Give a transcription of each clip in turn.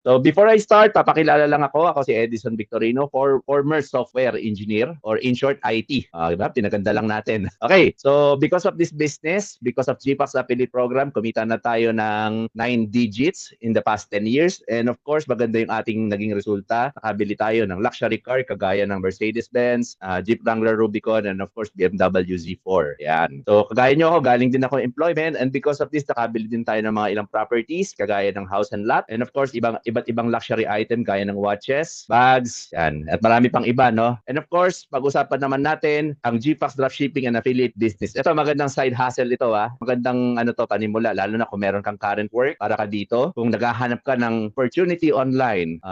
So before I start, papakilala lang ako. Ako si Edison Victorino, former software engineer or in short, IT. Diba? Pinaganda lang natin. Okay, so because of this business, because of GPAX affiliate program, kumita na tayo ng 9 digits in the past 10 years. And of course, maganda yung ating naging resulta. Nakabili tayo ng luxury car kagaya ng Mercedes-Benz, Jeep Wrangler Rubicon, and of course, BMW Z4. Yan. So kagaya nyo ako, galing din ako employment, and because of this, nakabili din tayo ng mga ilang properties kagaya ng house and lot. And of course, iba't ibang luxury item gaya ng watches, bags, yan. At marami pang iba, no? And of course, pag-usapan naman natin ang GPAX Dropshipping and Affiliate Business. Ito, magandang side hustle ito, ha? Magandang panimula, lalo na kung meron kang current work para ka dito. Kung naghahanap ka ng opportunity online,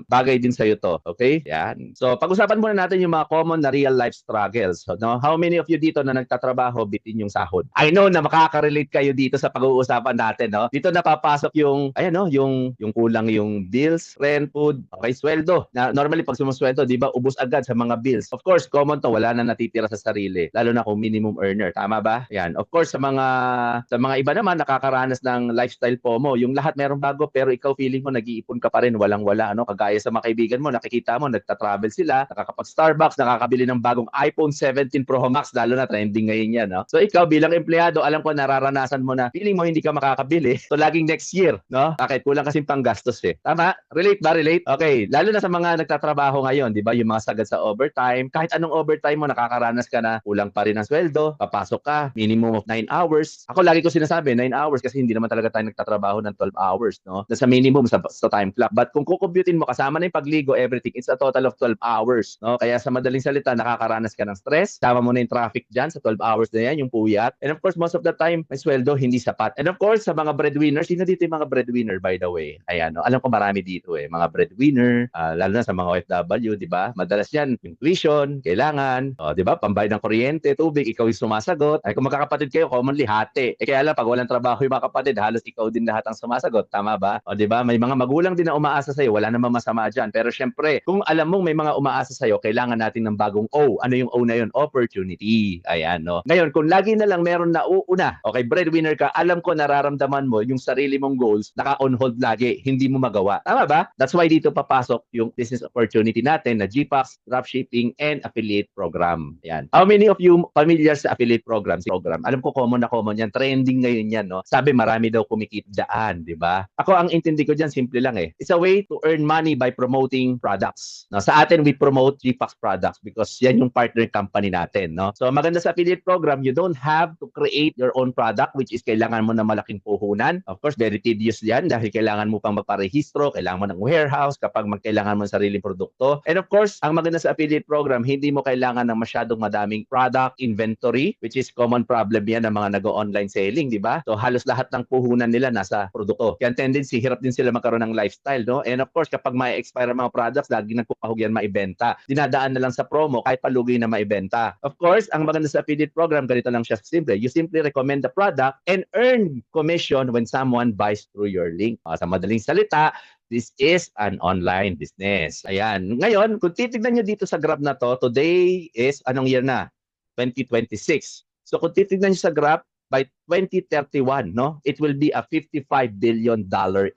bagay din sa'yo to, okay? Yan. So, pag-usapan muna natin yung mga common na real life struggles. So, no? How many of you dito na nagtatrabaho bitin yung sahod? I know na makaka-relate kayo dito sa pag-uusapan natin, no? Dito napapasok yung, ayan, no? Yung kulang yung bills, rent, food, okay, sweldo. Na normally pag sumusweldo, 'di ba, ubos agad sa mga bills. Of course, common to, wala na natitira sa sarili, lalo na kung minimum earner, tama ba? Yan. Of course, sa mga iba naman nakakaranas ng lifestyle FOMO. Yung lahat meron bago pero ikaw feeling mo nag-iipon ka pa rin, walang-wala, ano? Kagaya sa mga kaibigan mo, nakikita mo nagta-travel sila, nakakapag-Starbucks, nakakabili ng bagong iPhone 17 Pro Max, lalo na trending ngayon 'yan, no? So ikaw bilang empleyado, alam ko nararanasan mo na feeling mo hindi ka makakabili. So laging next year, no? Bakit? Kulang kasi panggastos eh. Tama? Relate ba? Relate? Okay. Lalo na sa mga nagtatrabaho ngayon, di ba? Yung mga sagad sa overtime. Kahit anong overtime mo, nakakaranas ka na kulang pa rin ang sweldo. Papasok ka, minimum of 9 hours. Ako lagi ko sinasabi, 9 hours kasi hindi naman talaga tayo nagtatrabaho ng 12 hours, no? Sa minimum, sa time clock. But kung kukumputin mo, kasama na yung pagligo, everything, it's a total of 12 hours, no? Kaya sa madaling salita, nakakaranas ka ng stress. Sama mo na yung traffic dyan sa 12 hours na yan, yung puyat. And of course, most of the time, may sweldo, hindi sapat. And of course, sa mga breadwinners, sino dito yung mga breadwinner, by the way? Ayan, no? Alam ko marami dito eh, mga breadwinner, lalo na sa mga OFW, di ba? Madalas yan, yung tuition, kailangan, di ba? Pambayad ng kuryente, tubig, ikaw yung sumasagot. Ay, kung magkakapatid kayo, commonly hati. Kaya lang, pag walang trabaho yung mga kapatid, halos ikaw din lahat ang sumasagot. Tama ba? Di ba? May mga magulang din na umaasa sa'yo, wala namang masama dyan. Pero syempre, kung alam mong may mga umaasa sa'yo, kailangan natin ng bagong O. Ano yung O na yun? Opportunity. Ayan, no? Ngayon, kung lagi na lang meron na uuna, okay, breadwinner ka, alam ko nararamdaman mo yung sarili mong goals, naka-on hold lagi, hindi mo magawa. Tama ba? That's why dito papasok yung business opportunity natin na GPAX, Dropshipping, and Affiliate Program. Yan. How many of you familiar sa Affiliate Program? Alam ko common na common yan. Trending ngayon yan, no? Sabi marami daw kumikita daan, di ba? Ako ang intindi ko dyan, simple lang eh. It's a way to earn money by promoting products. No, sa atin, we promote GPAX products because yan yung partner company natin, no? So maganda sa Affiliate Program, you don't have to create your own product, which is kailangan mo na malaking puhunan. Of course, very tedious yan dahil kailangan mo pang magparehistro, kailangan mo ng warehouse kapag magkailangan mo ng sariling produkto. And of course, ang maganda sa affiliate program, hindi mo kailangan ng masyadong madaming product inventory, which is common problem yan ng mga nag-online selling, di ba? So halos lahat ng puhunan nila nasa produkto. Kaya tendency, hirap din sila magkaroon ng lifestyle, no? And of course, kapag may expire ang mga products, lagi nagpupahog yan maibenta. Dinadaan na lang sa promo kahit palugi na maibenta. Of course, ang maganda sa affiliate program, ganito lang siya simple. You simply recommend the product and earn commission when someone buys through your link. Sa madaling salita, this is an online business. Ayan. Ngayon, kung titignan nyo dito sa graph na to, today is, anong year na? 2026. So kung titignan nyo sa graph, by 2031, no, it will be a $55 billion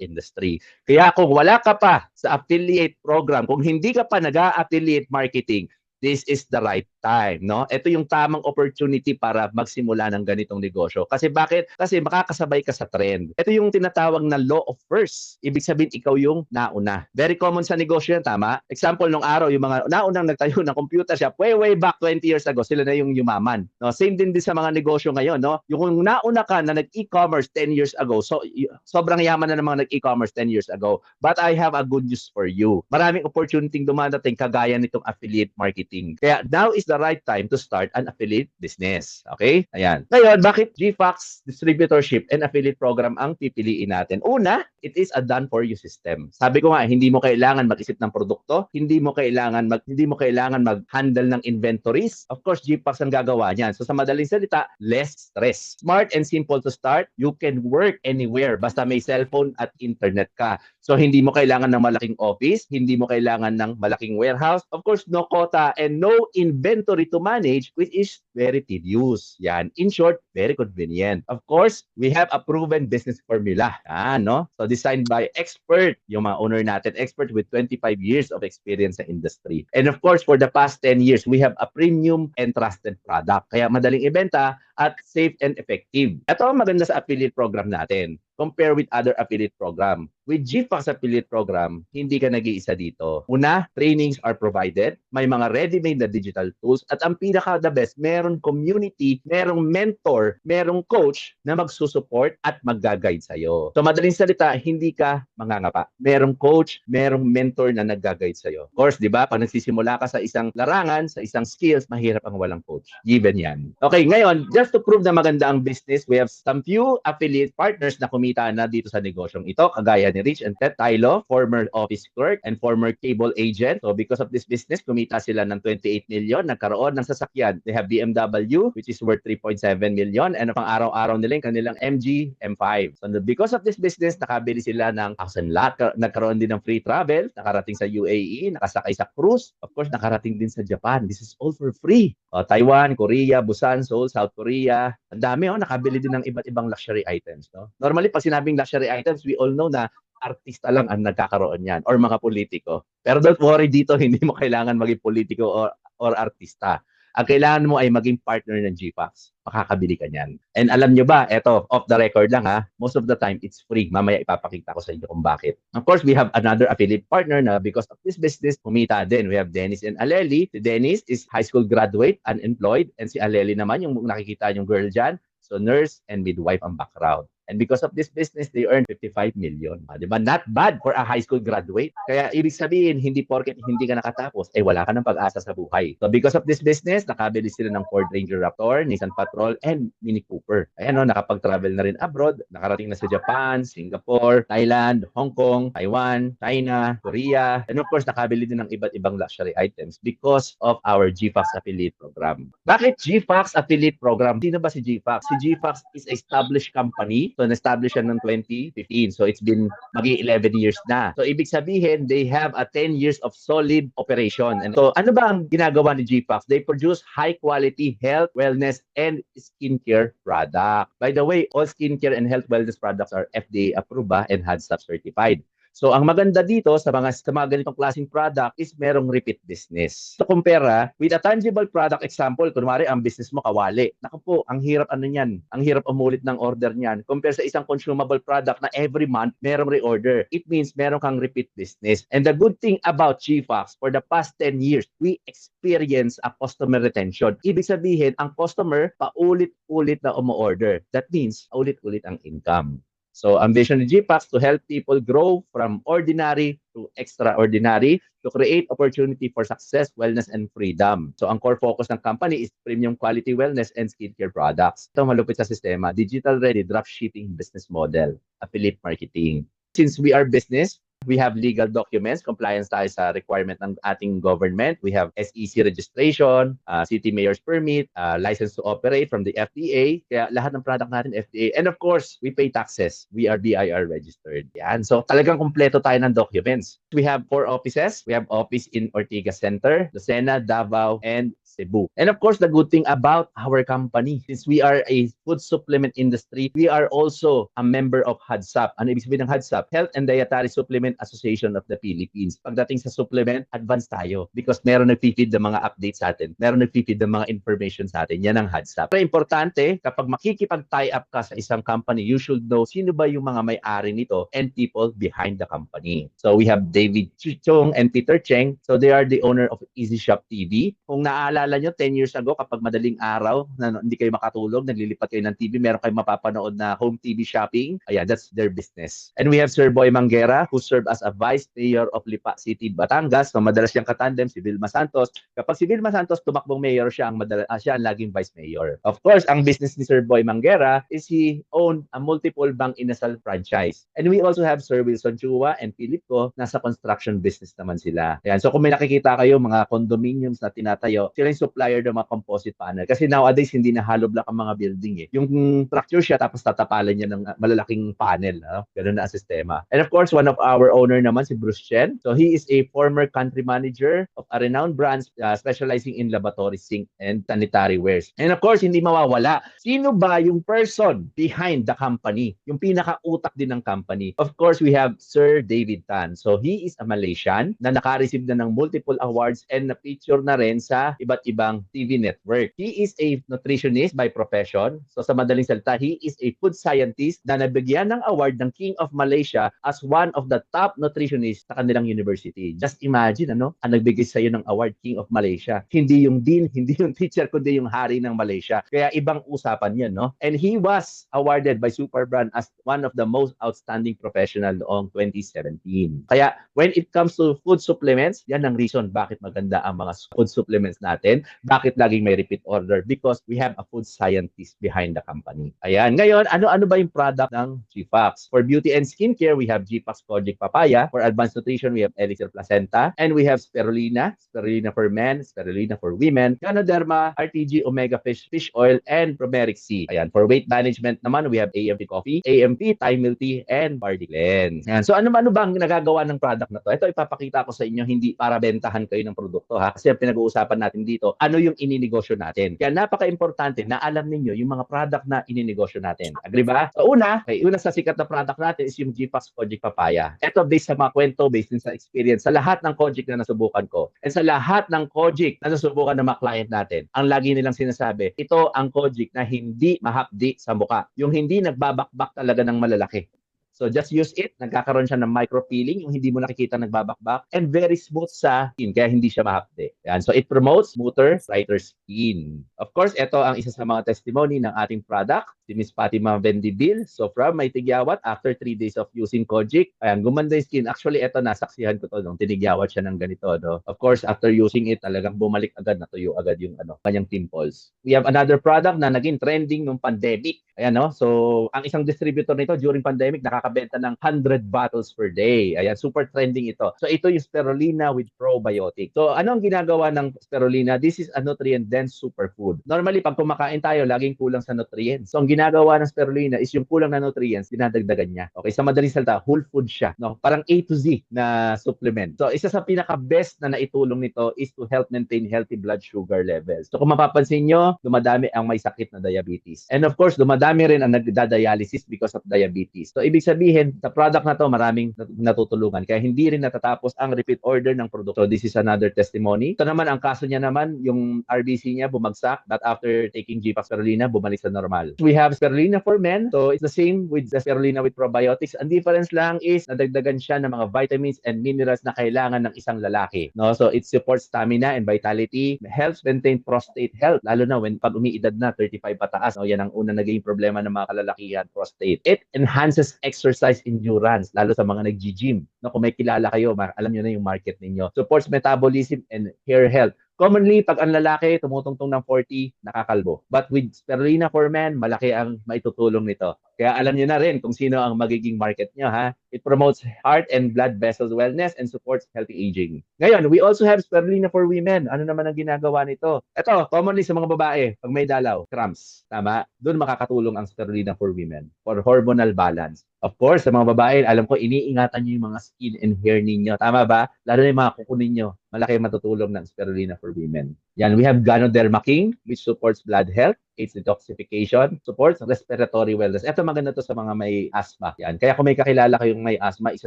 industry. Kaya kung wala ka pa sa affiliate program, kung hindi ka pa nag-affiliate marketing, this is the right time, no? Ito yung tamang opportunity para magsimula ng ganitong negosyo. Kasi bakit? Kasi makakasabay ka sa trend. Ito yung tinatawag na law of first. Ibig sabihin, ikaw yung nauna. Very common sa negosyo yan, tama? Example, nung araw, yung mga naunang nagtayo ng computer shop, way back 20 years ago, sila na yung yumaman. No? Same din sa mga negosyo ngayon, no? Yung kung nauna ka na nag-e-commerce 10 years ago, so sobrang yaman na ng mga nag-e-commerce 10 years ago. But I have a good news for you. Maraming opportunity dumadating kagaya nitong affiliate marketing. Kaya now is the right time to start an affiliate business. Okay? Ayan. Ngayon, bakit GFAX Distributorship and Affiliate Program ang pipiliin natin? Una, it is a done-for-you system. Sabi ko nga, hindi mo kailangan mag-isip ng produkto, hindi mo kailangan mag-handle ng inventories. Of course, GFAX ang gagawa niyan. So sa madaling salita, less stress. Smart and simple to start. You can work anywhere basta may cellphone at internet ka. So hindi mo kailangan ng malaking office, hindi mo kailangan ng malaking warehouse. Of course, no quota and no inventory to manage, which is very tedious. Yan. In short, very convenient. Of course, we have a proven business formula. Yan, no? So designed by expert, yung mga owner natin, expert with 25 years of experience sa industry. And of course, for the past 10 years, we have a premium and trusted product. Kaya madaling ibenta at safe and effective. Ito ang maganda sa affiliate program natin. Compare with other affiliate program. With GFAX affiliate program, hindi ka nag-iisa dito. Una, trainings are provided. May mga ready-made na digital tools. At ang pinaka-the best, merong community, merong mentor, merong coach na magsusupport at mag-guide sa'yo. So madaling salita, hindi ka mangangapa. Merong coach, merong mentor na nag-guide sa'yo. Of course, di ba? Pag nagsisimula ka sa isang larangan, sa isang skills, mahirap ang walang coach. Given yan. Okay, ngayon, just to prove na maganda ang business, we have some few affiliate partners na kumita na dito sa negosyong ito, kagaya ni Rich and Ted Tylo, former office clerk and former cable agent. So because of this business, kumita sila ng 28 million, nagkaroon ng sasakyan. They have BMW, which is worth 3.7 million, and pang araw-araw nila yung kanilang MG M5. So because of this business, nakabili sila ng 1,000 lot, nagkaroon din ng free travel, nakarating sa UAE, nakasakay sa cruise, of course, nakarating din sa Japan. This is all for free. Taiwan, Korea, Busan, Seoul, South Korea. Ang dami, nakabili din ng iba't ibang luxury items. No? Normally, pag sinabing luxury items, we all know na artista lang ang nagkakaroon yan or mga politiko. Pero don't worry dito, hindi mo kailangan maging politiko or artista. Ang kailangan mo ay maging partner ng GFAX. Makakabili ka niyan. And alam nyo ba, eto, off the record lang ha, most of the time, it's free. Mamaya ipapakita ko sa inyo kung bakit. Of course, we have another affiliate partner na because of this business, kumita din. We have Dennis and Aleli. Si Dennis is high school graduate, unemployed. And si Aleli naman, yung nakikita yung girl dyan, so nurse and midwife ang background. And because of this business, they earn 55 million. Di ba? Not bad for a high school graduate. Kaya ibig sabihin, hindi porket hindi ka nakatapos, wala ka ng pag-asa sa buhay. So because of this business, nakabili sila ng Ford Ranger Raptor, Nissan Patrol, and Mini Cooper. Ayan, nakapag-travel na rin abroad. Nakarating na sa Japan, Singapore, Thailand, Hong Kong, Taiwan, China, Korea. And of course, nakabili din ng iba't ibang luxury items because of our GFAX affiliate program. Bakit GFAX affiliate program? Sino ba si GFAX? Si GFAX is a established company. So, na-establish yan ng 2015. So, it's been maging 11 years na. So, ibig sabihin, they have a 10 years of solid operation. And so, ano ba ang ginagawa ni GFAX? They produce high-quality health, wellness, and skincare product. By the way, all skincare and health wellness products are FDA approved and HACCP certified. So, ang maganda dito sa mga ganitong klaseng product is merong repeat business. So, compare with a tangible product example, kunwari ang business mo kawali. Naku po, ang hirap niyan. Ang hirap umulit ng order niyan. Compare sa isang consumable product na every month merong reorder. It means meron kang repeat business. And the good thing about GFAX, for the past 10 years, we experience a customer retention. Ibig sabihin, ang customer paulit-ulit na umu-order. That means, ulit-ulit ang income. So, ang vision ni GFAX to help people grow from ordinary to extraordinary to create opportunity for success, wellness, and freedom. So, ang core focus ng company is premium quality wellness and skincare products. Ito malupit sa sistema, digital-ready dropshipping business model, affiliate marketing. Since we are business, we have legal documents, compliance tayo sa requirement ng ating government. We have SEC registration, city mayor's permit, license to operate from the FDA. Kaya lahat ng product natin FDA. And of course, we pay taxes. We are BIR registered. Yan. So talagang kumpleto tayo ng documents. We have 4 offices. We have office in Ortigas Center, Lucena, Davao, and Cebu. And of course, the good thing about our company, since we are a food supplement industry, we are also a member of HACCP. Ano ibig sabihin ng HACCP? Health and Dietary Supplement Association of the Philippines. Pagdating sa supplement, advance tayo because meron nag-feed ng mga updates sa atin. Meron nag-feed ng mga information sa atin. Yan ang HACCP. Pero importante, kapag makikipag-tie up ka sa isang company, you should know sino ba yung mga may-ari nito and people behind the company. So we have David Chichong and Peter Cheng. So they are the owner of Easy Shop TV. Kung naaalala nyo, 10 years ago, kapag madaling araw, na hindi kayo makatulog, naglilipat kayo ng TV, meron kayong mapapanood na home TV shopping. Ayan, that's their business. And we have Sir Boy Manguera, who served as a Vice Mayor of Lipa City, Batangas. So madalas siyang katandem, si Vilma Santos. Kapag si Vilma Santos tumakbong mayor, siya ang laging Vice Mayor. Of course, ang business ni Sir Boy Manguera is he owned a multiple Bang Inasal franchise. And we also have Sir Wilson Chua and Philip Ko, nasa construction business naman sila. Ayan. So kung may nakikita kayo, mga condominiums na tinatayo, sila yung supplier ng mga composite panel. Kasi nowadays, hindi na hollow block ang mga building eh. Yung structure siya, tapos tatapalan niya ng malalaking panel. Ganun na ang sistema. And of course, one of our owner naman, si Bruce Chen. So he is a former country manager of a renowned brand specializing in laboratory sink and sanitary wares. And of course, hindi mawawala. Sino ba yung person behind the company? Yung pinaka-utak din ng company. Of course, we have Sir David Tan. So he is a Malaysian na naka-receive na ng multiple awards and na-feature na rin sa iba't ibang TV network. He is a nutritionist by profession. So sa madaling salita, he is a food scientist na nabigyan ng award ng King of Malaysia as one of the top nutritionists sa kanilang university. Just imagine, ang nagbigay sa'yo ng award, King of Malaysia. Hindi yung dean, hindi yung teacher, kundi yung hari ng Malaysia. Kaya ibang usapan yun, no? And he was awarded by Superbrand as one of the most outstanding professional noong 2017. Kaya when it comes to food supplements, yan ang reason bakit maganda ang mga food supplements natin. Bakit laging may repeat order? Because we have a food scientist behind the company. Ayan. Ngayon, ano ba yung product ng GPAX? For beauty and skincare, we have GPAX Kojic Papaya. For advanced nutrition, we have Elixir Placenta. And we have Spirulina. Spirulina for men, Spirulina for women. Ganoderma, RTG, Omega Fish Oil, and Promeric C. Ayan. For weight management naman, we have AMP Coffee, AMP, Thai Milk Tea, and Barley Cleanse. Ayan. So ano ba ang nagagawa ng product na to? Ito ipapakita ko sa inyo, hindi para bentahan kayo ng produkto ha. Kasi ang pinag-uusapan natin dito, ano yung ininegosyo natin. Kaya napaka-importante na alam ninyo yung mga product na ininegosyo natin. Agree ba? So una sa sikat na product natin is yung GPAX Kojic Papaya. Ito based sa mga kwento, based din sa experience, sa lahat ng Kojic na nasubukan ko. And sa lahat ng Kojic na nasubukan ng mga client natin, ang lagi nilang sinasabi, ito ang Kojic na hindi mahapdi sa muka. Yung hindi nagbabakbak talaga ng malalaki. So just use it, nagkakaroon siya ng micro-peeling, yung hindi mo nakikita nagbabakbak, and very smooth sa skin, kaya hindi siya mahapde. Yan. So it promotes smoother, brighter skin. Of course, ito ang isa sa mga testimony ng ating product, si Miss Fatima Vendibil. So from my tigyawat, after 3 days of using Kojic, ayan, gumanda yung skin. Actually, ito, nasaksihan ko to nung tinigyawat siya ng ganito. No? Of course, after using it, talagang bumalik agad, natuyo agad yung kanyang pimples. We have another product na naging trending nung pandemic. Ayan, no? So ang isang distributor nito during pandemic, nakakabenta ng 100 bottles per day. Ayan, super trending ito. So ito yung Spirulina with probiotic. So ano ang ginagawa ng Spirulina? This is a nutrient-dense superfood. Normally, pag kumakain tayo, laging kulang sa nutrients. So ang ginagawa ng Spirulina is yung kulang na nutrients, dinadagdagan niya. Okay, sa madaling salita, whole food siya. No? Parang A to Z na supplement. So isa sa pinaka-best na naitulong nito is to help maintain healthy blood sugar levels. So kung mapapansin nyo, dumadami ang may sakit na diabetes. And of course, dumadami rin ang nagda-dialysis because of diabetes. So ibig sabihin, sa product na to, maraming natutulungan. Kaya hindi rin natatapos ang repeat order ng produkto. So this is another testimony. Ito naman, ang kaso niya naman, yung RBC niya bumagsak, but after taking GPAX Spirulina, bumalik sa normal. We have Spirulina for men. So it's the same with the Spirulina with probiotics. Ang difference lang is nadagdagan siya ng mga vitamins and minerals na kailangan ng isang lalaki. No? So it supports stamina and vitality, helps maintain prostate health, lalo na when pag umiidad na 35 pataas. No? Yan ang unang naging problema ng mga kalalakihan, prostate. It enhances exercise endurance, lalo sa mga nag-gym. No? Kung may kilala kayo, alam nyo na yung market ninyo. Supports metabolism and hair health. Commonly, pag ang lalaki tumutungtong ng 40, nakakalbo. But with Spirulina for men, malaki ang maitutulong nito. Kaya alam niyo na rin kung sino ang magiging market niyo, ha? It promotes heart and blood vessels wellness and supports healthy aging. Ngayon, we also have Spirulina for women. Ano naman ang ginagawa nito? Ito, commonly sa mga babae, pag may dalaw, cramps. Tama? Doon makakatulong ang Spirulina for women for hormonal balance. Of course, sa mga babae, alam ko, iniingatan niyo yung mga skin and hair ninyo. Tama ba? Lalo na yung mga kuko ninyo. Malaki matutulong ng Spirulina for women. Yan, we have Ganoderma King, which supports blood health, aids detoxification, supports respiratory wellness. Ito maganda to sa mga may asthma. Yan. Kaya kung may kakilala kayong may asthma, isa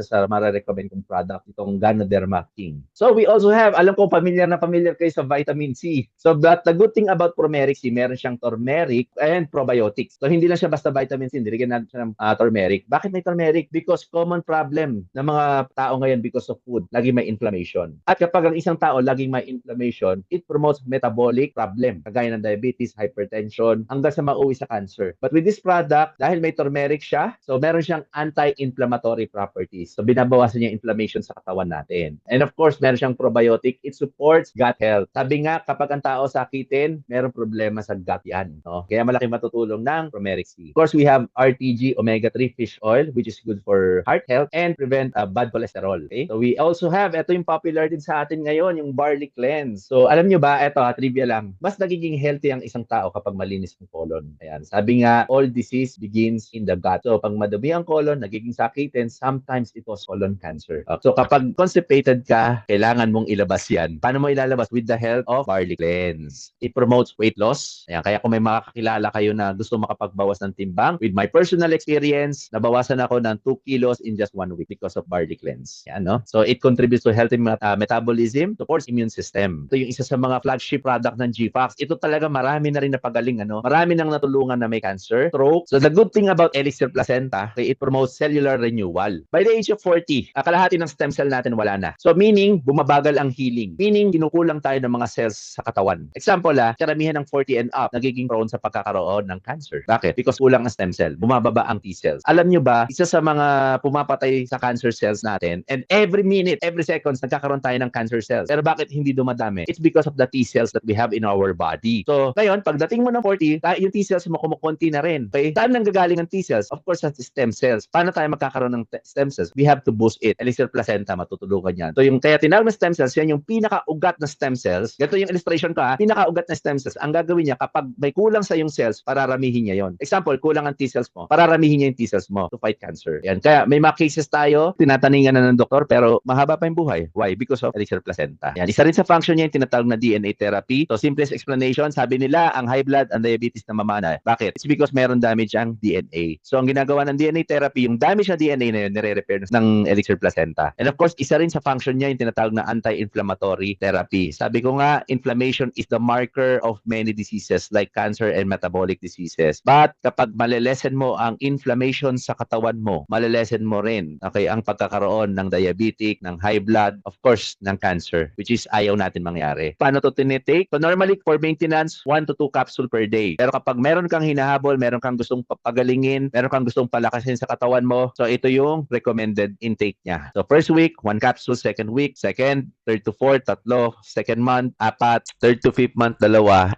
sa mararecommend kong product, itong Ganoderma King. So we also have, alam ko familiar na familiar kayo sa vitamin C. So but the good thing about Promeric C, meron siyang turmeric and probiotics. So hindi lang siya basta vitamin C, nilagyan natin siya ng turmeric. Bakit may turmeric? Because common problem ng mga tao ngayon because of food, lagi may inflammation. At kapag ang isang tao laging may inflammation, it promotes cause metabolic problem, kagaya ng diabetes, hypertension, hanggang sa mauwi sa cancer. But with this product, dahil may turmeric siya, so meron siyang anti-inflammatory properties. So binabawasan niya inflammation sa katawan natin. And of course, meron siyang probiotic. It supports gut health. Sabi nga, kapag ang tao sakitin, meron problema sa gut yan. No? Kaya malaki matutulong ng turmeric seed. Of course, we have RTG omega-3 fish oil, which is good for heart health and prevent bad cholesterol. Okay? So we also have, ito yung popular din sa atin ngayon, yung barley cleanse. So alam nyo ba, ito trivia lang, mas nagiging healthy ang isang tao kapag malinis ang colon. Ayan, sabi nga, all disease begins in the gut. So pag madumi ang colon, nagiging sakitin, sometimes it was colon cancer. So kapag constipated ka, kailangan mong ilabas yan. Paano mo ilalabas? With the help of barley cleanse. It promotes weight loss. Ayan, kaya kung may makakakilala kayo na gusto makapagbawas ng timbang, with my personal experience, nabawasan ako ng 2 kilos in just 1 week because of barley cleanse. Yan, no? So it contributes to healthy metabolism, supports immune system. Ito yung isa sa mga flagship product ng GFAX. Ito talaga marami na rin napagaling, ano? Marami nang natulungan na may cancer, stroke. So the good thing about Elixir Placenta, okay, it promotes cellular renewal. By the age of 40, kalahati ng stem cell natin wala na. So meaning, bumabagal ang healing. Meaning, kinukulang tayo ng mga cells sa katawan. Example, karamihan ng 40 and up, nagiging prone sa pagkakaroon ng cancer. Bakit? Because kulang ang stem cell. Bumababa ang T cells. Alam nyo ba, isa sa mga pumapatay sa cancer cells natin, and every minute, every seconds, nagkakaroon tayo ng cancer cells. Pero bakit hindi dumadami? It's because of the T cells that we have in our body. So, ngayon, pagdating mo ng 40, yung T cells mo kumukunti na rin. Okay? Saan nanggagaling ang T cells? Of course, sa stem cells. Paano tayo magkakaroon ng stem cells? We have to boost it. Elixir Placenta, matutulungan yan. So, yung kaya tinawag na stem cells, yan yung pinaka-ugat na stem cells. Ganito yung illustration ko, pinaka-ugat na stem cells. Ang gagawin niya, kapag may kulang sa yung cells, pararamihin niya yon. Example, kulang ang T cells mo, pararamihin niya yung T cells mo to fight cancer. Yan. Kaya may mga cases tayo, tinataningan na ng doktor, pero mahaba pa yung buhay. Why? Because of Elixir Placenta. Yan. Isa rin sa function niya yung tinatawag na DNA therapy. So, simplest explanation, sabi nila, ang high blood and diabetes na mamana. Bakit? It's because meron damage ang DNA. So, ang ginagawa ng DNA therapy, yung damage na DNA na yun, nire-repair ng Elixir Placenta. And of course, isa rin sa function niya yung tinatawag na anti-inflammatory therapy. Sabi ko nga, inflammation is the marker of many diseases like cancer and metabolic diseases. But kapag malelesen mo ang inflammation sa katawan mo, malelesen mo rin, okay, ang pagkakaroon ng diabetic, ng high blood, of course, ng cancer, which is ayaw natin mangyari. Paano to tinitake? So normally, for maintenance, 1 to 2 capsule per day. Pero kapag meron kang hinahabol, meron kang gustong pagalingin, meron kang gustong palakasin sa katawan mo, so ito yung recommended intake niya. So first week, 1 capsule, second week, second, third to fourth, tatlo, second month, 4, third to fifth month, 2.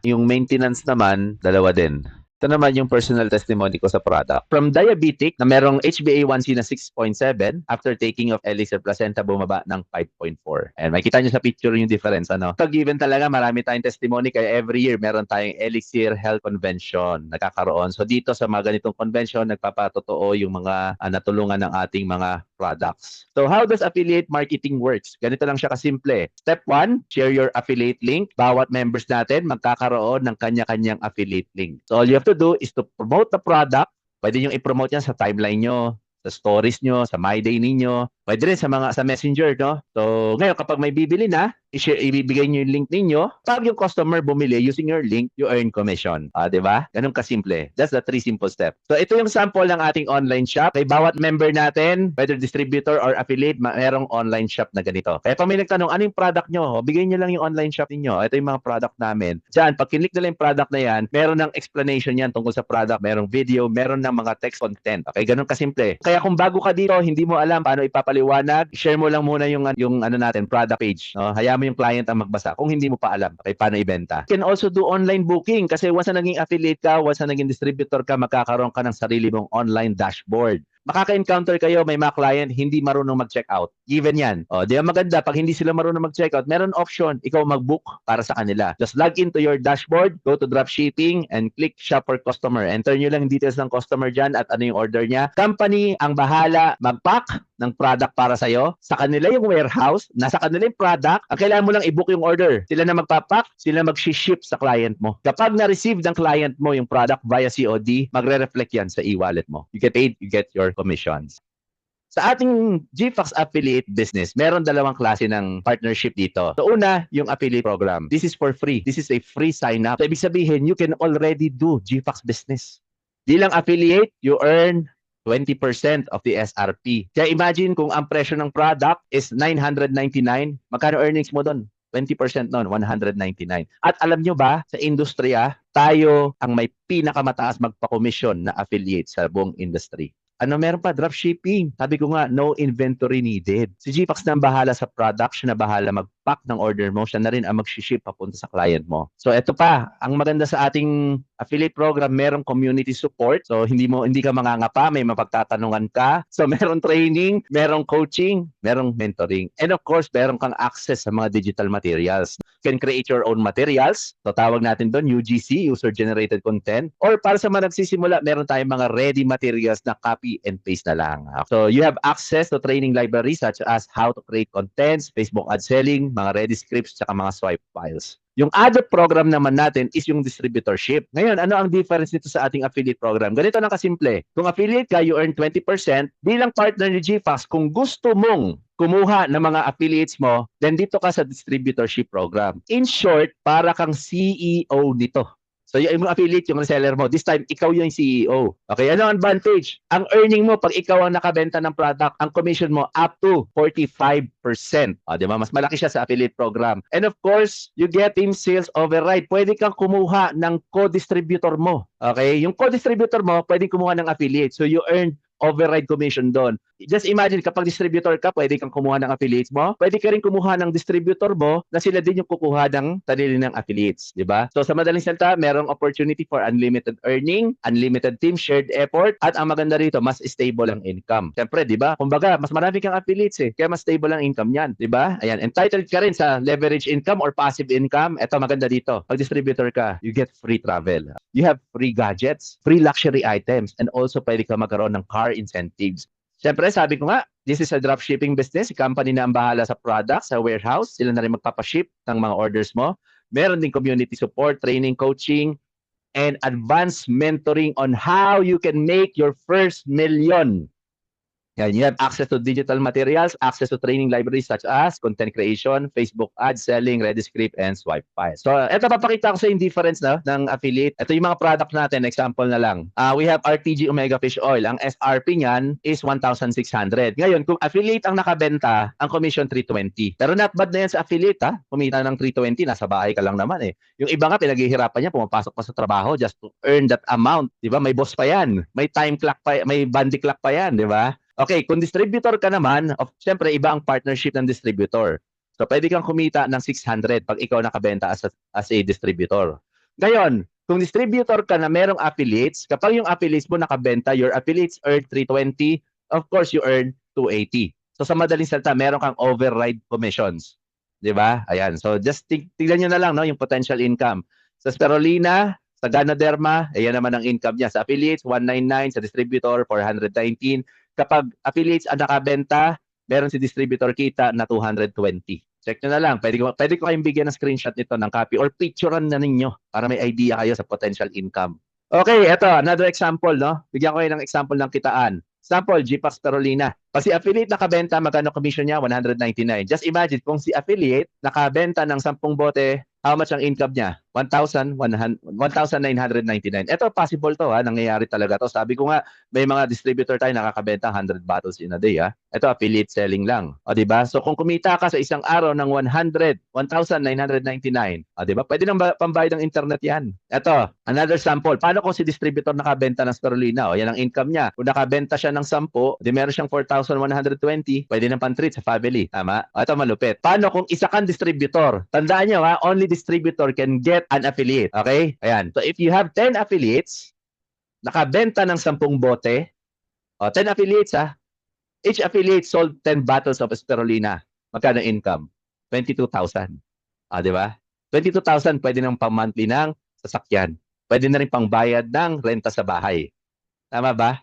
Yung maintenance naman, 2 din. Ito naman yung personal testimony ko sa product. From diabetic na merong HbA1c na 6.7, after taking of Elixir Placenta, bumaba ng 5.4. And makikita nyo sa picture yung difference. Ano? So given talaga, marami tayong testimony kaya every year meron tayong Elixir Health Convention nakakaroon. So dito sa mga ganitong convention, nagpapatotoo yung mga natulungan ng ating mga products. So how does affiliate marketing works? Ganito lang siya kasimple. Step 1, share your affiliate link. Bawat members natin magkakaroon ng kanya-kanyang affiliate link. So all you have to do is to promote the product. Pwede nyo i-promote yan sa timeline nyo, sa stories nyo, sa My Day ninyo. Pwede rin sa Messenger, no? So ngayon, kapag may bibili na, ibibigay nyo yung link ninyo. Pag yung customer bumili using your link, you earn commission. Diba? Ganun kasimple. That's the 3 simple steps. So ito yung sample ng ating online shop. Kay bawat member natin, whether distributor or affiliate, merong online shop na ganito. Kaya pag may nagtanong, ano yung product nyo? Bigay nyo lang yung online shop ninyo. Ito yung mga product namin. Diyan, pag kinlik nila yung product na yan, meron ng explanation yan tungkol sa product. Merong video, meron ng mga text content. Okay, ganun kasimple. Kaya kung bago ka dito, hindi mo alam paano ipapaliwanag, share mo lang muna yung ano natin, product page. No? Hayaan mo yung client ang magbasa kung hindi mo pa alam okay, paano ibenta. You can also do online booking kasi once na naging affiliate ka, once na naging distributor ka, magkakaroon ka ng sarili mong online dashboard. Makaka-encounter kayo, may mga client hindi marunong mag-checkout. Given yan. Di ba maganda, pag hindi sila marunong mag-checkout, meron option, ikaw mag-book para sa kanila. Just log into your dashboard, go to dropshipping, and click shop for customer. Enter nyo lang details ng customer dyan at ano yung order niya. Company ang bahala mag-pack ng product para sa'yo. Sa kanila yung warehouse, nasa kanila yung product, ang kailangan mo lang i-book yung order. Sila na magpapack, sila mag-ship sa client mo. Kapag na-receive ng client mo yung product via COD, magre-reflect yan sa e-wallet mo. You get paid, you get your commissions. Sa ating GFAX affiliate business, meron 2 klase ng partnership dito. So una, yung affiliate program. This is for free. This is a free sign-up. So ibig sabihin, you can already do GFAX business. Bilang affiliate, you earn 20% of the SRP. Kaya imagine kung ang presyo ng product is $999, magkano earnings mo doon? 20% noon, 199. At alam nyo ba, sa industriya, tayo ang may pinakamataas magpa-commission na affiliate sa buong industry. Ano meron pa? Dropshipping. Sabi ko nga, no inventory needed. Si GPAX na ang bahala sa product, siya na bahala mag-pack ng order mo, siya na rin ang mag-ship papunta sa client mo. So ito pa, ang maganda sa ating affiliate program, merong community support. So hindi ka mangangapa, may mapagtatanungan ka. So merong training, merong coaching, merong mentoring. And of course, meron kang access sa mga digital materials. You can create your own materials. So tawag natin doon UGC, User Generated Content. Or para sa mga nagsisimula, meron tayong mga ready materials na copy and paste na lang. So you have access to training libraries such as how to create contents, Facebook ad selling, mga ready scripts, tsaka mga swipe files. Yung other program naman natin is yung distributorship. Ngayon, ano ang difference nito sa ating affiliate program? Ganito lang kasimple. Kung affiliate ka, you earn 20%. Bilang partner ni GFAX, kung gusto mong kumuha ng mga affiliates mo, then dito ka sa distributorship program. In short, para kang CEO nito. So yung affiliate, yung reseller mo, this time, ikaw yung CEO. Okay, ano ang advantage? Ang earning mo, pag ikaw ang nakabenta ng product, ang commission mo up to 45%. Di ba? Mas malaki siya sa affiliate program. And of course, you get in sales override. Pwede kang kumuha ng co-distributor mo. Okay? Yung co-distributor mo, pwede kumuha ng affiliate. So you earn override commission doon. Just imagine, kapag distributor ka, pwede kang kumuha ng affiliates mo. Pwede ka rin kumuha ng distributor mo na sila din yung kukuha ng sarili ng affiliates. Di ba? So sa madaling salita, merong opportunity for unlimited earning, unlimited team, shared effort, at ang maganda rito, mas stable ang income. Siyempre, di ba? Kumbaga, mas marami kang affiliates kaya mas stable ang income niyan. Di ba? Ayan, entitled ka rin sa leverage income or passive income. Ito, maganda dito. Pag distributor ka, you get free travel. You have free gadgets, free luxury items, and also pwede ka magkaroon ng car incentives. Siyempre, sabi ko nga, this is a dropshipping business. Si company na ang bahala sa product, sa warehouse. Sila na rin magpapaship ng mga orders mo. Meron din community support, training, coaching, and advanced mentoring on how you can make your first million. Yan, you have access to digital materials, access to training libraries such as content creation, Facebook ads, selling, ready script, and swipe files. So, ito papakita ko sa yung difference ng affiliate. Ito yung mga product natin, example na lang. We have RTG Omega Fish Oil. Ang SRP niyan is 1,600. Ngayon, kung affiliate ang nakabenta, ang commission 320. Pero not bad na yan sa affiliate, ha? Kumita ng 320, nasa bahay ka lang naman Yung iba nga, pinaghihirapan niya, pumapasok pa sa trabaho just to earn that amount. Di ba? May boss pa yan. May time clock pa, may bandy clock pa yan, di ba? Okay, kung distributor ka naman, siyempre iba ang partnership ng distributor. So pwede kang kumita ng 600 pag ikaw nakabenta as a distributor. Ngayon, kung distributor ka na merong affiliates, kapag yung affiliates mo nakabenta, your affiliates earn 320, of course you earn 280. So sa madaling salita, meron kang override commissions. 'Di ba? Ayan. So just tignan niyo na lang yung potential income. Sa Spirulina, sa Ganoderma, ayan naman ang income niya. Sa affiliates, 199, sa distributor, 419. Kapag affiliates ang nakabenta, meron si distributor kita na 220. Check nyo na lang. Pwede ko kayong bigyan ng screenshot nito ng copy or picturean na ninyo para may idea kayo sa potential income. Okay, eto, another example, no? Bigyan ko kayo ng example ng kitaan. Example, GPAX Spirulina. Pag si affiliate nakabenta, magkano commission niya? 199. Just imagine, kung si affiliate nakabenta ng 10 bote, how much ang income niya? 1,999. Ito, possible to, nangyayari talaga to. Sabi ko nga, may mga distributor tayo nakakabenta 100 bottles in a day. Ito, affiliate selling lang. O, diba? So, kung kumita ka sa isang araw ng 1,999, o, diba? Pwede nang pambayad ng internet yan. Ito, another sample. Paano kung si distributor nakabenta ng Spirulina? O, yan ang income niya. Kung nakabenta siya ng 10, di meron siyang 4,120, pwede nang pan-treat sa family. Tama? O, ito, malupit. Paano kung isa kang distributor? Tandaan nyo, only distributor can get an affiliate. Okay? Ayan. So, if you have 10 affiliates, nakabenta ng 10 bote, 10 affiliates, each affiliate sold 10 bottles of Spirulina. Magkano income? 22,000. Di ba? 22,000 pwede nang pang-monthly ng sasakyan. Pwede na rin pang-bayad ng renta sa bahay. Tama ba?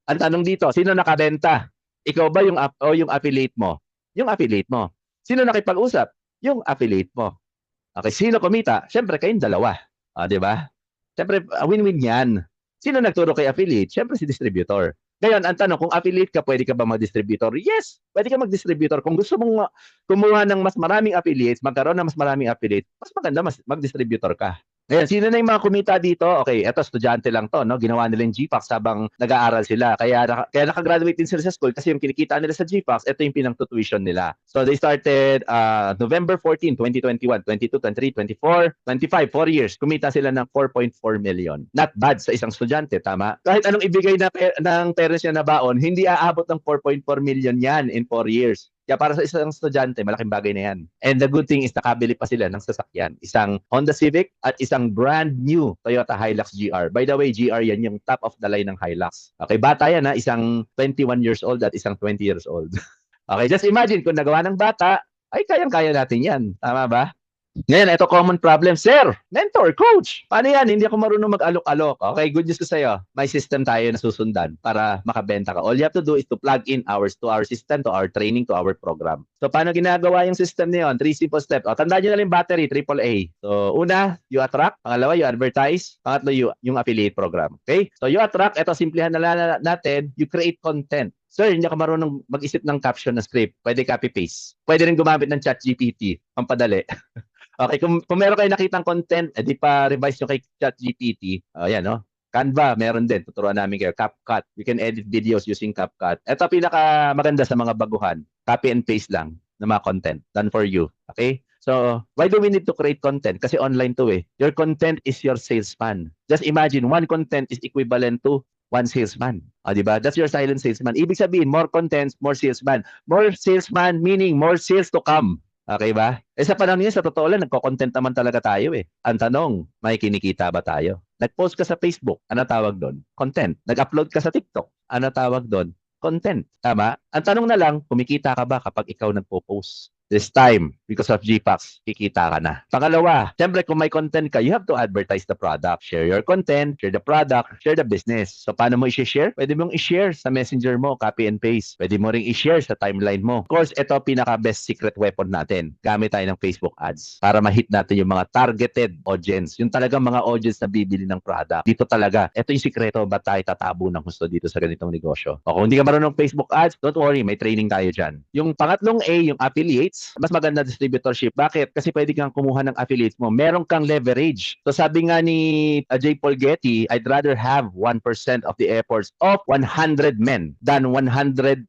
Ang tanong dito, sino nakabenta? Ikaw ba yung affiliate mo? Yung affiliate mo. Sino nakipag-usap? Yung affiliate mo. Okay, sino kumita? Siyempre, kayong dalawa. Di ba? Siyempre, win-win yan. Sino nagturo kay affiliate? Siyempre, si distributor. Ngayon, ang tanong, kung affiliate ka, pwede ka ba mag-distributor? Yes, pwede ka mag-distributor. Kung gusto mong kumuha ng mas maraming affiliates, magkaroon ng mas maraming affiliates, mas maganda mag-distributor ka. Ngayon, sino na yung mga kumita dito? Okay, eto estudyante lang to, no? Ginawa nila yung GPAX habang nag-aaral sila. Kaya nakagraduate din sila sa school kasi yung kinikita nila sa GPAX, ito yung pinang-tuition nila. So they started November 14, 2021, 22, 23, 24, 25, 4 years. Kumita sila ng 4.4 million. Not bad sa isang estudyante, tama? Kahit anong ibigay ng parents niya na baon, hindi aabot ng 4.4 million yan in 4 years. Kaya para sa isang estudyante, malaking bagay na yan. And the good thing is nakabili pa sila ng sasakyan. Isang Honda Civic at isang brand new Toyota Hilux GR. By the way, GR yan yung top of the line ng Hilux. Okay, bata yan ha. Isang 21 years old at isang 20 years old. Okay, just imagine kung nagawa ng bata, ay kayang-kaya natin yan. Tama ba? Ngayon, ito common problem. Sir, mentor, coach, paano yan? Hindi ako marunong mag-alok-alok. Okay, good news ko sa'yo. May system tayo na susundan para makabenta ka. All you have to do is to plug in hours to our system, to our training, to our program. So, paano ginagawa yung system na yun? 3 simple steps. O, tandaan nyo na lang yung battery, AAA. So, una, you attract. Pangalawa, you advertise. Pangatlo, yung affiliate program. Okay? So, you attract. Ito, simplihan na lang natin. You create content. Sir, hindi ako marunong mag-isip ng caption na script. Pwede copy-paste. Pwede rin gumamit ng ChatGPT. Pampadali. Okay, kung meron kayo nakitang content, edi pa revise nyo kay ChatGPT. Ayan, no? Canva, meron din. Tuturuan namin kayo. CapCut. You can edit videos using CapCut. Ito pinaka maganda sa mga baguhan. Copy and paste lang ng mga content. Done for you. Okay? So, why do we need to create content? Kasi online to eh. Your content is your salesman. Just imagine, one content is equivalent to one salesman. Diba? That's your silent salesman. Ibig sabihin, more contents, more salesman. More salesman meaning more sales to come. Okay ba? Sa panahon niya, sa totoo lang, nagko-content naman talaga tayo eh. Ang tanong, may kinikita ba tayo? Nag-post ka sa Facebook, ano tawag doon? Content. Nag-upload ka sa TikTok, ano tawag doon? Content. Tama? Ang tanong na lang, kumikita ka ba kapag ikaw nagpo-post? This time, because of GPAX, kikita ka na. Pangalawa, siyempre kung may content ka, you have to advertise the product. Share your content, share the product, share the business. So paano mo i-share? Pwede mong i-share sa messenger mo, copy and paste. Pwede mo ring i-share sa timeline mo. Of course, ito pinaka-best secret weapon natin. Gamit tayo ng Facebook ads para ma-hit natin yung mga targeted audience. Yung talagang mga audience na bibili ng product. Dito talaga, ito yung sikreto ba't tayo tatabo ng gusto dito sa ganitong negosyo. O kung hindi ka marunong Facebook ads, don't worry, may training tayo dyan. Yung pangatlong A, yung affiliates, mas maganda distributorship. Bakit? Kasi pwede kang kumuha ng affiliates mo. Meron kang leverage. So sabi nga ni J. Paul Getty, I'd rather have 1% of the efforts of 100 men than 100%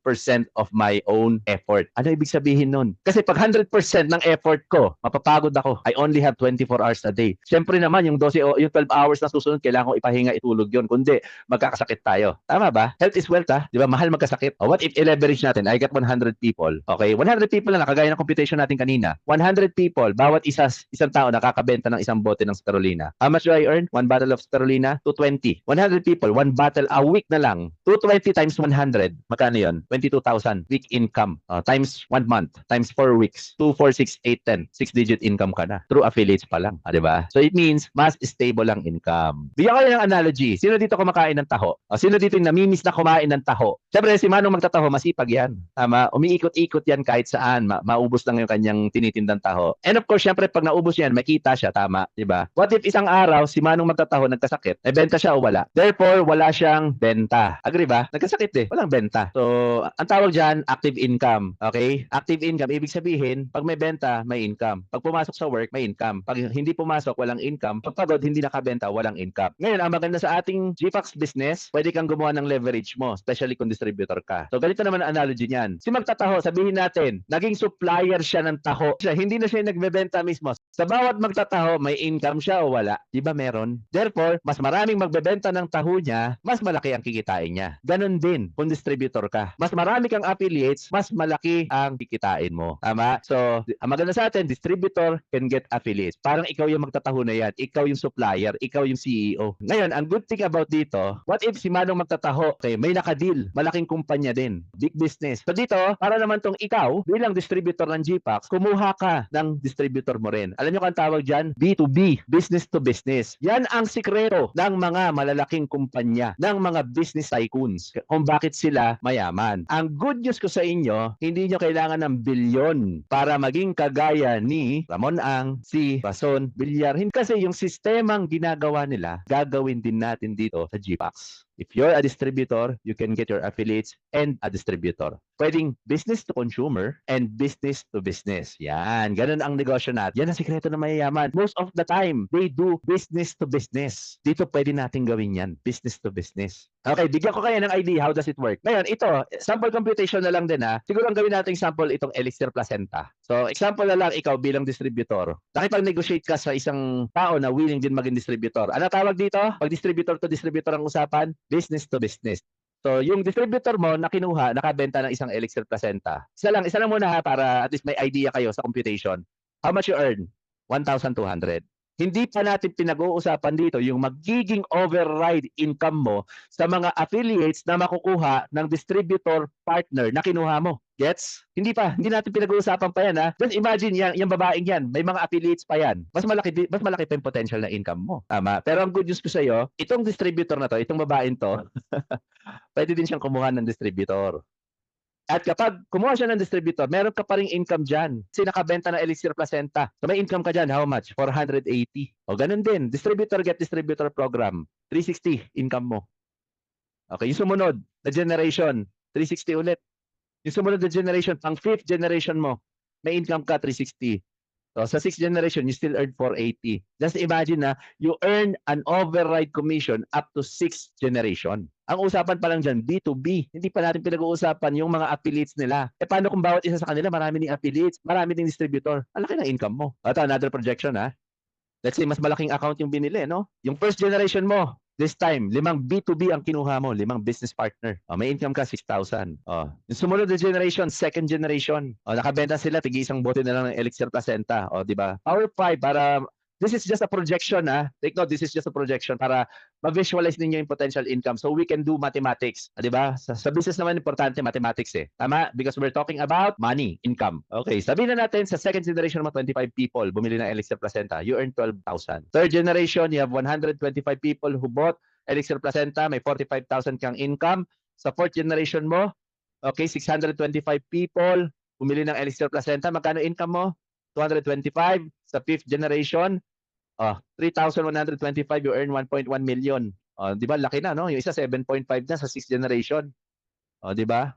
of my own effort. Ano ibig sabihin nun? Kasi pag 100% ng effort ko, mapapagod ako. I only have 24 hours a day. Siyempre naman, yung 12 hours na susunod, kailangan ko ipahinga, itulog yun. Kundi, magkakasakit tayo. Tama ba? Health is wealth, ha? Di ba? Mahal magkasakit. What if i-leverage natin? I got 100 people. Okay? 100 people na nakagaya ng computation natin kanina. 100 people, bawat isang tao nakakabenta ng isang bote ng spirulina. How much do I earn? One bottle of spirulina? 220. 100 people, one bottle a week na lang. 220 times 100. Magkano yun? 22,000 week income. Times 1 month. Times 4 weeks. 2, 4, 6, 8, 10. 6-digit income ka na. Through affiliates pa lang. Diba? So it means, mas stable ang income. Bigyan ko ng analogy. Sino dito kumakain ng taho? Sino dito yung namimiss na kumain ng taho? Siyempre, si Manong magtataho, masipag yan. Tama? Umiikot-ikot yan kahit saan. Maubos lang yung kanyang tinitindang taho. And of course, syempre, pag naubos yan, makita siya, tama, di ba? What if isang araw, si Manong magtataho, nagkasakit, ay benta siya o wala? Therefore, wala siyang benta. Agree ba? Nagkasakit eh, walang benta. So, ang tawag dyan, active income. Okay? Active income, ibig sabihin, pag may benta, may income. Pag pumasok sa work, may income. Pag hindi pumasok, walang income. Pag pagod, hindi nakabenta, walang income. Ngayon, ang maganda sa ating GPAX business, pwede kang gumawa ng leverage mo, especially kung distributor ka. So, ganito naman ang analogy niyan. Si magtataho, sabihin natin, naging supplier siya ng taho. Hindi na siya nagbebenta mismo. Sa bawat magtataho, may income siya o wala. Di ba meron? Therefore, mas maraming magbebenta ng taho niya, mas malaki ang kikitain niya. Ganon din kung distributor ka. Mas marami kang affiliates, mas malaki ang kikitain mo. Tama? So, ang maganda sa atin, distributor can get affiliates. Parang ikaw yung magtataho na yan. Ikaw yung supplier. Ikaw yung CEO. Ngayon, ang good thing about dito, what if si Manong magtataho, okay, may nakadeal. Malaking kumpanya din. Big business. So dito, para naman tong ikaw, bilang distributor ng GPAX, kumuha ka ng distributor mo rin. Alam niyo kung tawag dyan? B2B, business to business. Yan ang sikreto ng mga malalaking kumpanya, ng mga business tycoons, kung bakit sila mayaman. Ang good news ko sa inyo, hindi nyo kailangan ng bilyon para maging kagaya ni Ramon Ang, si Rason Villar. Kasi yung sistemang ginagawa nila, gagawin din natin dito sa GPAX. If you're a distributor, you can get your affiliates and a distributor. Pwedeng business to consumer and business to business. Yan, ganun ang negosyo natin. Yan ang sikreto ng mayayaman. Most of the time, they do business to business. Dito pwede natin gawin yan, business to business. Okay, bigyan ko kayo ng idea how does it work. Ngayon, ito, sample computation na lang din ha. Siguro ang gawin natin sample itong Elixir Placenta. So, example na lang ikaw bilang distributor. Nakipag-negotiate ka sa isang tao na willing din maging distributor. Ano tawag dito? Pag distributor to distributor ang usapan, business to business. So, yung distributor mo na kinuha, nakabenta ng isang Elixir Placenta. Isa lang muna ha para at least may idea kayo sa computation. How much you earn? 1,200. Hindi pa natin pinag-uusapan dito yung magiging override income mo sa mga affiliates na makukuha ng distributor partner na kinuha mo. Gets? Hindi natin pinag-uusapan pa yan ha. Just imagine yung babaeng yan, may mga affiliates pa yan. Mas malaki pa yung potential na income mo. Tama. Pero ang good news ko sa iyo, itong distributor na to, itong babaeng to, pwede din siyang kumuha ng distributor. At kapag kumuha siya ng distributor, meron ka pa ring income dyan. Kasi nakabenta ng Elixir Placenta. So may income ka dyan. How much? 480. O ganun din. Distributor get distributor program. 360 income mo. Okay. Yung sumunod na generation, 360 ulit. Yung sumunod na generation, pang 5th generation mo, may income ka 360. So sa 6th generation, you still earn 480. Just imagine na you earn an override commission up to 6th generation. Ang usapan pa lang dyan, B2B. Hindi pa natin pinag-uusapan yung mga affiliates nila. Paano kung bawat isa sa kanila, marami ding affiliates, marami ding distributor. Ang laki ng income mo. Ito, another projection ha. Let's say, mas malaking account yung binili, no? Yung first generation mo, this time, 5 B2B ang kinuha mo, 5 business partner. May income ka, 6,000. Yung sumunod na generation, second generation. Nakabenta sila, tig-isang bote na lang ng Elixir Placenta. Di ba? Power 5 para, this is just a projection ha. Take note, this is just a projection para ma-visualize ninyo yung potential income so we can do mathematics. Di ba? Sa business naman, importante mathematics eh. Tama? Because we're talking about money, income. Okay, sabihin na natin sa second generation mo, 25 people bumili ng Elixir Placenta. You earn 12,000. Third generation, you have 125 people who bought Elixir Placenta. May 45,000 kang income. Sa fourth generation mo, okay, 625 people bumili ng Elixir Placenta. Magkano income mo? 225. Sa fifth generation, 3,125, you earn 1.1 million. Di ba? Laki na, no? Yung isa 7.5 na sa 6th generation. Di ba?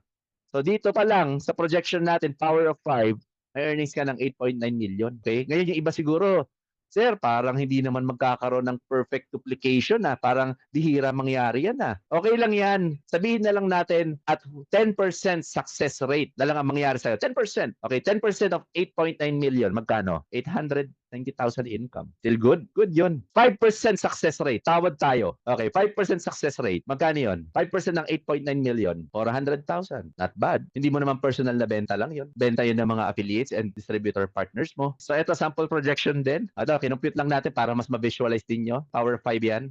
So dito pa lang, sa projection natin, power of 5, may earnings ka ng 8.9 million. Okay? Ngayon yung iba siguro, sir, parang hindi naman magkakaroon ng perfect duplication na. Parang bihira mangyari yan na. Okay lang yan. Sabihin na lang natin at 10% success rate na lang ang mangyari sa'yo. 10%. Okay, 10% of 8.9 million. Magkano? 890,000 income. Still good? Good yun. 5% success rate. Tawad tayo. Okay, 5% success rate. Magkano yun? 5% ng 8.9 million. 400,000. Not bad. Hindi mo naman personal na benta lang yun. Benta yun ng mga affiliates and distributor partners mo. So, ito sample projection din. Kinumpute lang natin para mas ma-visualize din nyo. Power 5 yan.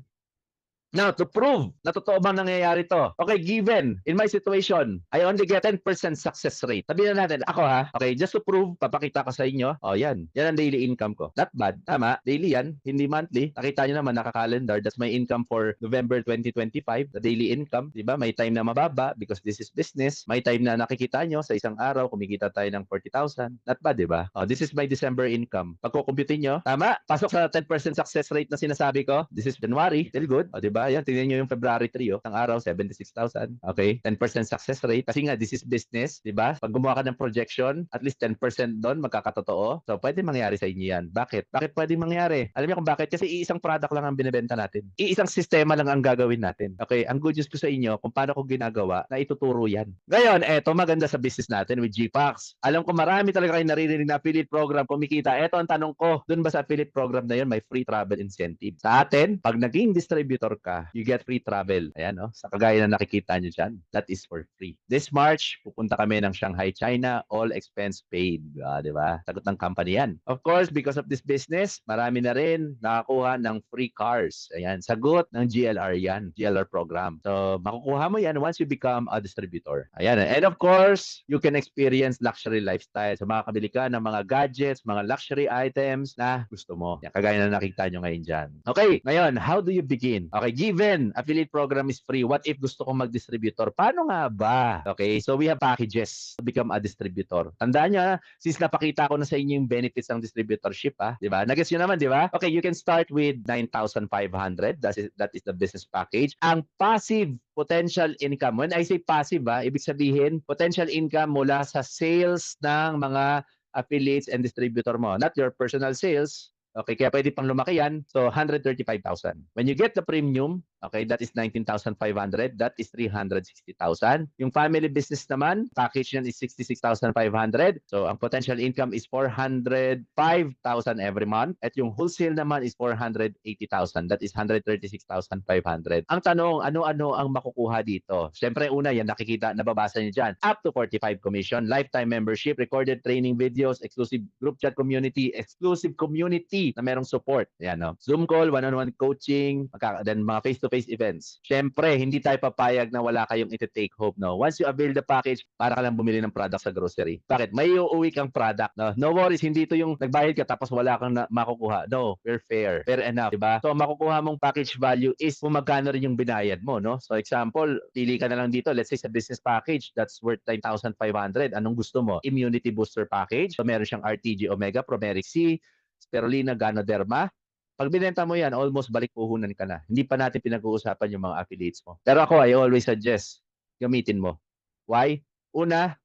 Now, to prove na totoo bang nangyayari to. Okay, given, in my situation, I only get 10% success rate. Sabihin na natin, ako ha, okay, just to prove, papakita ko sa inyo, yan. Yan ang daily income ko. Not bad. Tama, daily yan, hindi monthly. Nakita nyo naman, naka-calendar. That's my income for November 2025, the daily income. Diba? May time na mababa because this is business. May time na nakikita nyo sa isang araw, kumikita tayo ng 40,000. Not bad, diba? This is my December income. Pagkukumputin nyo, tama, pasok sa 10% success rate na sinasabi ko. This is January, still good. Diba? Ayan, tingnan nyo yung February 3, ang araw, 76,000. Okay, 10% success rate. Kasi nga, this is business, di ba? Pag gumawa ka ng projection, at least 10% doon, magkakatotoo. So, pwede mangyari sa inyo yan. Bakit? Bakit pwede mangyari? Alam niyo kung bakit? Kasi iisang product lang ang binibenta natin. Iisang sistema lang ang gagawin natin. Okay, ang good news ko sa inyo, kung paano ko ginagawa, na ituturo yan. Ngayon, eto, maganda sa business natin with GPAX. Alam ko marami talaga kayo naririnig na affiliate program, kumikita. Eto ang tanong ko, doon ba sa affiliate program na yun, may free travel incentive? Sa atin, pag naging distributor ka, you get free travel. Ayan, no? Sa kagaya na nakikita nyo dyan, that is for free. This March, pupunta kami ng Shanghai, China, all expense paid. Di ba? Sagot ng company yan. Of course, because of this business, marami na rin nakakuha ng free cars. Ayan, sagot ng GLR yan, GLR program. So, makukuha mo yan once you become a distributor. Ayan, and of course, you can experience luxury lifestyle. So, makakabili ka ng mga gadgets, mga luxury items na gusto mo. Yan, kagaya na nakikita nyo ngayon dyan. Okay, ngayon, how do you begin? Okay, given affiliate program is free, what if gusto kong mag-distributor? Paano nga ba? Okay, so we have packages to become a distributor. Tandaan nyo, since napakita ko na sa inyo yung benefits ng distributorship, di ba? Nag-guess nyo naman, di ba? Okay, you can start with 9,500. That is the business package. Ang passive potential income. When I say passive, ibig sabihin, potential income mula sa sales ng mga affiliates and distributor mo. Not your personal sales. Okay, kaya pwede pang lumaki yan. So, 135,000. When you get the premium, okay, that is 19,500. That is 360,000. Yung family business naman, package yan is 66,500. So, ang potential income is 405,000 every month. At yung wholesale naman is 480,000. That is 136,500. Ang tanong, ano-ano ang makukuha dito? Siyempre, una, yan nakikita, nababasa niyo dyan. Up to 45 commission, lifetime membership, recorded training videos, exclusive group chat community, exclusive community na merong support. Yan, no? Zoom call, one-on-one coaching, then mga face-to-face events. Siyempre, hindi tayo papayag na wala kayong iti-take home, no? Once you avail the package, para ka lang bumili ng product sa grocery. Bakit? May uuwi kang product, no? No worries, hindi ito yung nagbayad ka tapos wala kang makukuha. No, we're fair. Fair enough, diba? So, makukuha mong package value is kung magkano rin yung binayad mo, no? So, example, pili ka na lang dito, let's say sa business package, that's worth 9,500. Anong gusto mo? Immunity booster package. So, meron siyang RTG Omega, Promeric C, Spirulina, Ganoderma. Pag binenta mo yan, almost balik puhunan ka na. Hindi pa natin pinag-uusapan yung mga affiliates mo. Pero ako, I always suggest, gamitin mo. Why? Una,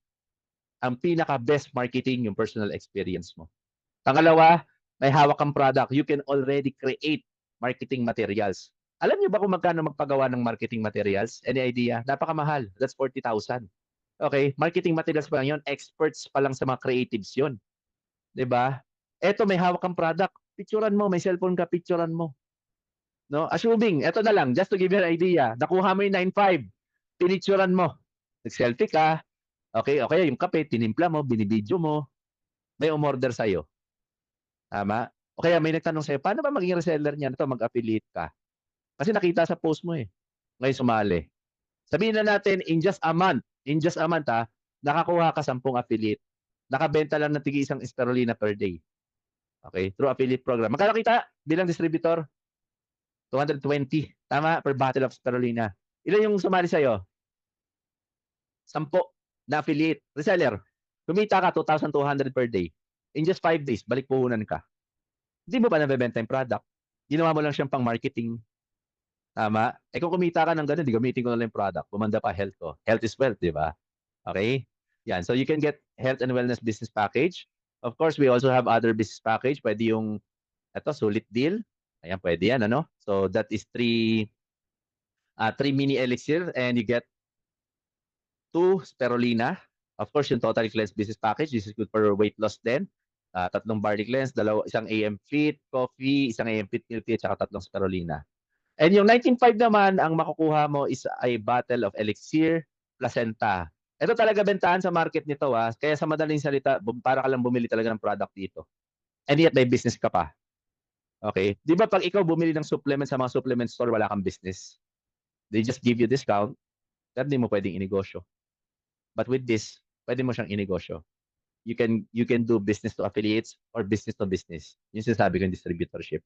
ang pinaka-best marketing yung personal experience mo. Pangalawa, may hawak kang product. You can already create marketing materials. Alam niyo ba kung magkano magpagawa ng marketing materials? Any idea? Napakamahal. That's 40,000. Okay, marketing materials pa lang yun. Experts pa lang sa mga creatives yun. 'Di ba? Eto, may hawak kang product. Picturean mo, may cellphone ka, picturean mo. No? Assuming, eto na lang, just to give you an idea, nakuha mo yung 9.5, pinicturean mo. Nag-selfie ka, okay, yung kape, tinimpla mo, binibidyo mo, may umorder sa'yo. Tama? O kaya may nagtanong sa'yo, paano ba maging reseller niyan? Ito, mag-affiliate ka. Kasi nakita sa post mo eh. Ngayon sumali. Sabihin na natin, in just a month, nakakuha ka 10 affiliate. Nakabenta lang ng tigi isang spirulina per day. Okay, through affiliate program. Magkano kita bilang distributor? 220. Tama, per bottle of spirulina. Ilan yung sumali sa'yo? 10 na affiliate. Reseller, kumita ka 2,200 per day. In just 5 days, balik puhunan ka. Hindi mo pa nabebenta yung product. Ginawa mo lang siyang pang marketing. Tama? Kung kumita ka ng ganun, di gamitin ko na lang yung product. Bumanda pa health ko. Health is wealth, di ba? Okay? Yan. So you can get health and wellness business package. Of course, we also have other business package. Pwede yung, sulit deal. Ayan, pwede yan, ano? So that is 3 mini elixir and you get 2 spirulina. Of course, yung total cleanse business package. This is good for weight loss din. 3 barley cleanse, isang AM Fit coffee, isang AM Fit milk tea, at saka 3 spirulina. And yung 19.5 naman, ang makukuha mo is a bottle of elixir placenta. Ito talaga bentahan sa market nito. Kaya sa madaling salita, para ka lang bumili talaga ng product dito. And yet may business ka pa. Okay? Di ba pag ikaw bumili ng supplement sa mga supplement store, wala kang business? They just give you discount, pero di mo pwedeng inegosyo. But with this, pwede mo siyang inegosyo. You can do business to affiliates or business to business. Yung sinasabi ko yung distributorship.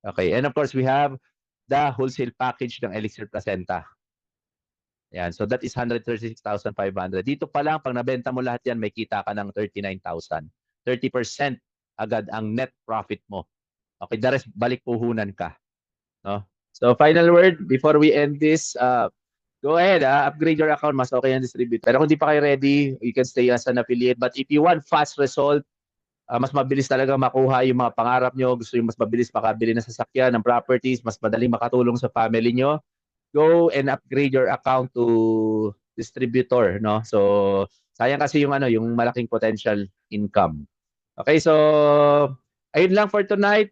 Okay? And of course, we have the wholesale package ng Elixir Placenta. Yan. So that is 136,500. Dito pa lang, pag nabenta mo lahat yan, may kita ka ng 39,000. 30% agad ang net profit mo. Okay, the rest, balik puhunan ka. No? So final word, before we end this, go ahead, upgrade your account. Mas okay ang distribute. Pero kung di pa kayo ready, you can stay as an affiliate. But if you want fast result, mas mabilis talaga makuha yung mga pangarap nyo, gusto yung mas mabilis makabili ng sasakyan, ng properties, mas madaling makatulong sa family nyo, go and upgrade your account to distributor, no? So sayang kasi yung yung malaking potential income. Okay, so ayun lang for tonight.